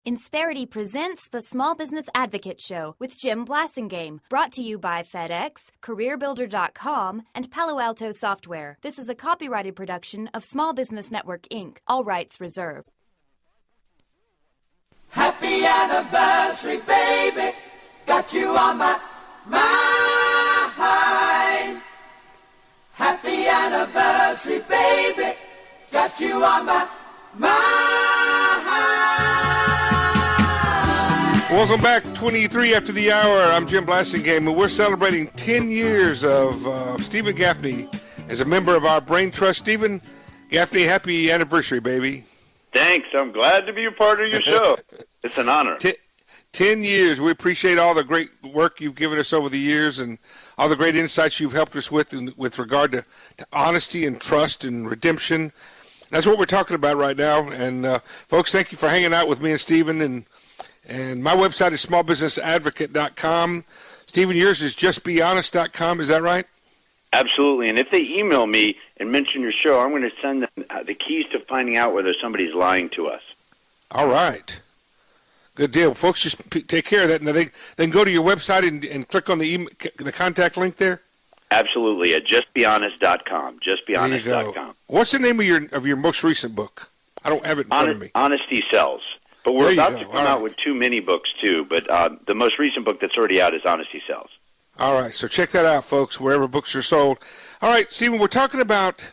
Insperity presents the Small Business Advocate Show with Jim Blasingame, brought to you by FedEx, CareerBuilder.com, and Palo Alto Software. This is a copyrighted production of Small Business Network, Inc., all rights reserved. Happy anniversary, baby, got you on my mind. Happy anniversary, baby, got you on my mind. Welcome back, 23 after the hour. I'm Jim Blasingame, and we're celebrating 10 years of Stephen Gaffney as a member of our Brain Trust. Stephen Gaffney, happy anniversary, baby. Thanks. I'm glad to be a part of your show. It's an honor. 10 years. We appreciate all the great work you've given us over the years and all the great insights you've helped us with regard to honesty and trust and redemption. That's what we're talking about right now. And, folks, thank you for hanging out with me and Stephen. And my website is smallbusinessadvocate.com. Stephen, yours is justbehonest.com. Is that right? Absolutely. And if they email me and mention your show, I'm going to send them the keys to finding out whether somebody's lying to us. All right. Good deal. Folks, just take care of that. Now they can go to your website and click on the contact link there? Absolutely, at justbehonest.com. Justbehonest.com. What's the name of your most recent book? I don't have it in front of me. Honesty Sells. But we're about to come out with two mini books, too. But the most recent book that's already out is Honesty Sells. All right. So check that out, folks, wherever books are sold. All right, Stephen, we're talking about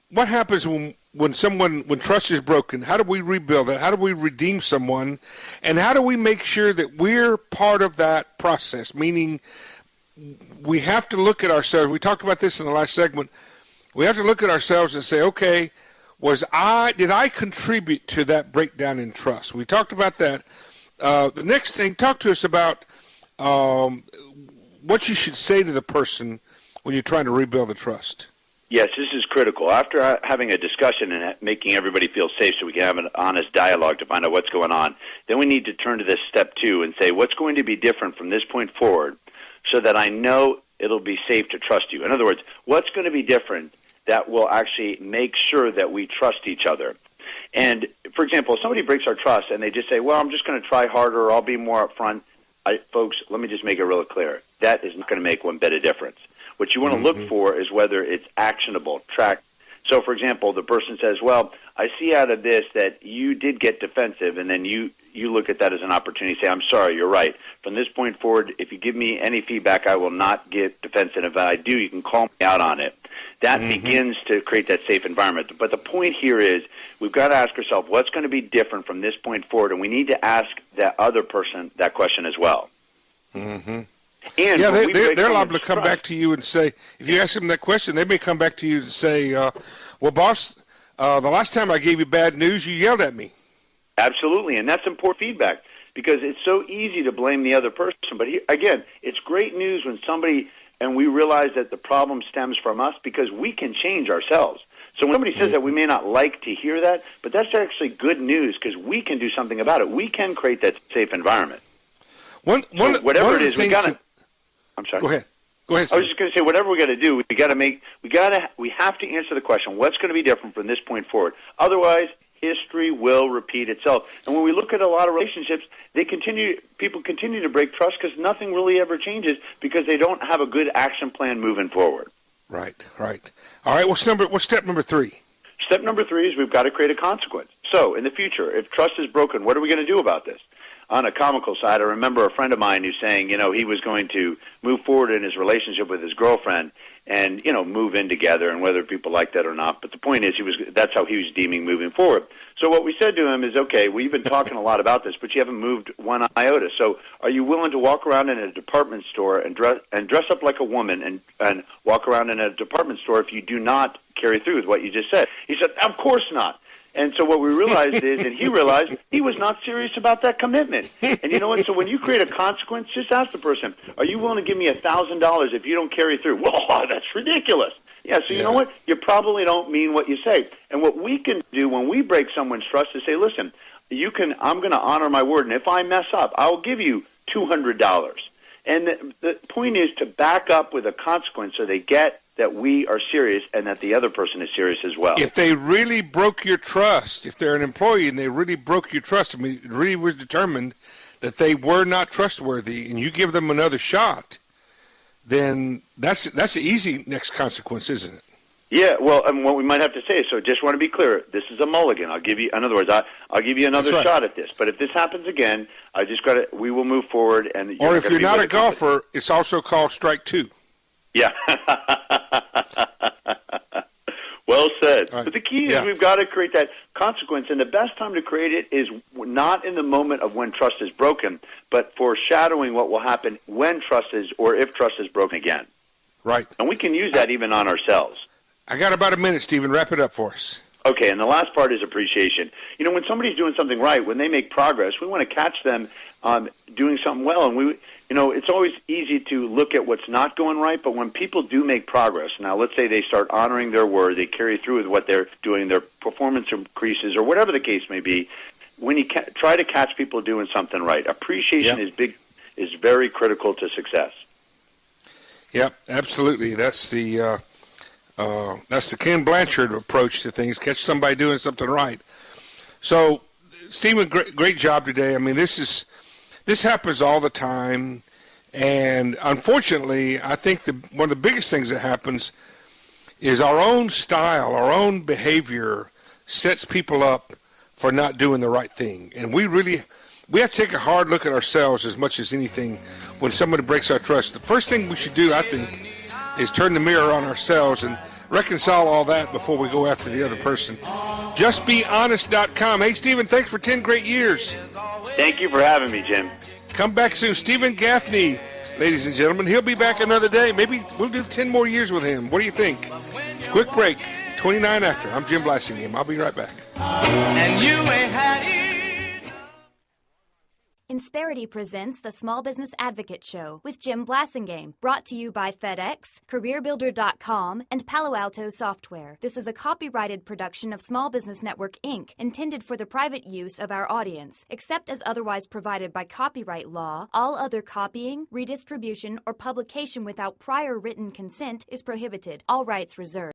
what happens when trust is broken. How do we rebuild it? How do we redeem someone? And how do we make sure that we're part of that process? Meaning we have to look at ourselves. We talked about this in the last segment. We have to look at ourselves and say, okay, did I contribute to that breakdown in trust? We talked about that. The next thing, talk to us about what you should say to the person when you're trying to rebuild the trust. Yes, this is critical. After having a discussion and making everybody feel safe so we can have an honest dialogue to find out what's going on, then we need to turn to this step 2 and say, what's going to be different from this point forward so that I know it'll be safe to trust you? In other words, what's going to be different that will actually make sure that we trust each other? And, for example, if somebody breaks our trust and they just say, well, I'm just going to try harder or I'll be more upfront, folks, let me just make it real clear. That is not going to make one bit of difference. What you want to look for is whether it's actionable, track. So, for example, the person says, well, I see out of this that you did get defensive, and then you look at that as an opportunity to say, I'm sorry, you're right. From this point forward, if you give me any feedback, I will not get defensive. If I do, you can call me out on it. That begins to create that safe environment. But the point here is we've got to ask ourselves, what's going to be different from this point forward? And we need to ask that other person that question as well. Mm-hmm. And they're liable to come back to you and say, if you ask them that question, they may come back to you and say, well, boss, the last time I gave you bad news, you yelled at me. Absolutely, and that's important feedback because it's so easy to blame the other person. But again, it's great news when and we realize that the problem stems from us because we can change ourselves. So when somebody says that, we may not like to hear that, but that's actually good news because we can do something about it. We can create that safe environment. Whatever it is, we got to. I'm sorry. Go ahead. I was just going to say, whatever we got to do, we have to answer the question: what's going to be different from this point forward? Otherwise, history will repeat itself. And when we look at a lot of relationships, people continue to break trust because nothing really ever changes because they don't have a good action plan moving forward. Right. All right. What's step number 3? Step number 3 is we've got to create a consequence. So in the future, if trust is broken, what are we going to do about this? On a comical side, I remember a friend of mine who's saying, he was going to move forward in his relationship with his girlfriend and, move in together, and whether people like that or not. But the point is, that's how he was deeming moving forward. So what we said to him is, okay, we've been talking a lot about this, but you haven't moved one iota. So are you willing to walk around in a department store and dress up like a woman and walk around in a department store if you do not carry through with what you just said? He said, of course not. And so what we realized is, and he realized, he was not serious about that commitment. And you know what? So when you create a consequence, just ask the person, are you willing to give me $1,000 if you don't carry through? Well, that's ridiculous. Yeah, so you know what? You probably don't mean what you say. And what we can do when we break someone's trust is say, listen, I'm going to honor my word, and if I mess up, I'll give you $200. And the point is to back up with a consequence so they get that we are serious and that the other person is serious as well. If they really broke your trust, if they're an employee and they really broke your trust, I mean, it really was determined that they were not trustworthy, and you give them another shot, then that's an easy next consequence, isn't it? Yeah, well, and what we might have to say, so just want to be clear, this is a mulligan. I'll give you, in other words, I'll give you another shot at this. But if this happens again, we will move forward. And or if you're not a golfer, it's also called strike two. Yeah. Well said. Right. But the key is we've got to create that consequence, and the best time to create it is not in the moment of when trust is broken, but foreshadowing what will happen when trust is, or if trust is broken again. Right. And we can use that even on ourselves. I got about a minute, Stephen. Wrap it up for us. Okay, and the last part is appreciation. You know, when somebody's doing something right, when they make progress, we want to catch them doing something well. And it's always easy to look at what's not going right, but when people do make progress, now let's say they start honoring their word, they carry through with what they're doing, their performance increases, or whatever the case may be, when you try to catch people doing something right, appreciation is very critical to success. Yep, absolutely. That's the Ken Blanchard approach to things. Catch somebody doing something right. So, Stephen, great job today. I mean, this happens all the time, and unfortunately, I think one of the biggest things that happens is our own style, our own behavior sets people up for not doing the right thing, and we have to take a hard look at ourselves as much as anything when somebody breaks our trust. The first thing we should do, I think, is turn the mirror on ourselves and reconcile all that before we go after the other person. JustBeHonest.com. Hey, Stephen, thanks for 10 great years. Thank you for having me, Jim. Come back soon. Stephen Gaffney, ladies and gentlemen. He'll be back another day. Maybe we'll do 10 more years with him. What do you think? Quick break. 29 after. I'm Jim Blasingame. I'll be right back. And you ain't had it. Insperity presents the Small Business Advocate Show with Jim Blasingame, brought to you by FedEx, CareerBuilder.com, and Palo Alto Software. This is a copyrighted production of Small Business Network, Inc., intended for the private use of our audience. Except as otherwise provided by copyright law, all other copying, redistribution, or publication without prior written consent is prohibited. All rights reserved.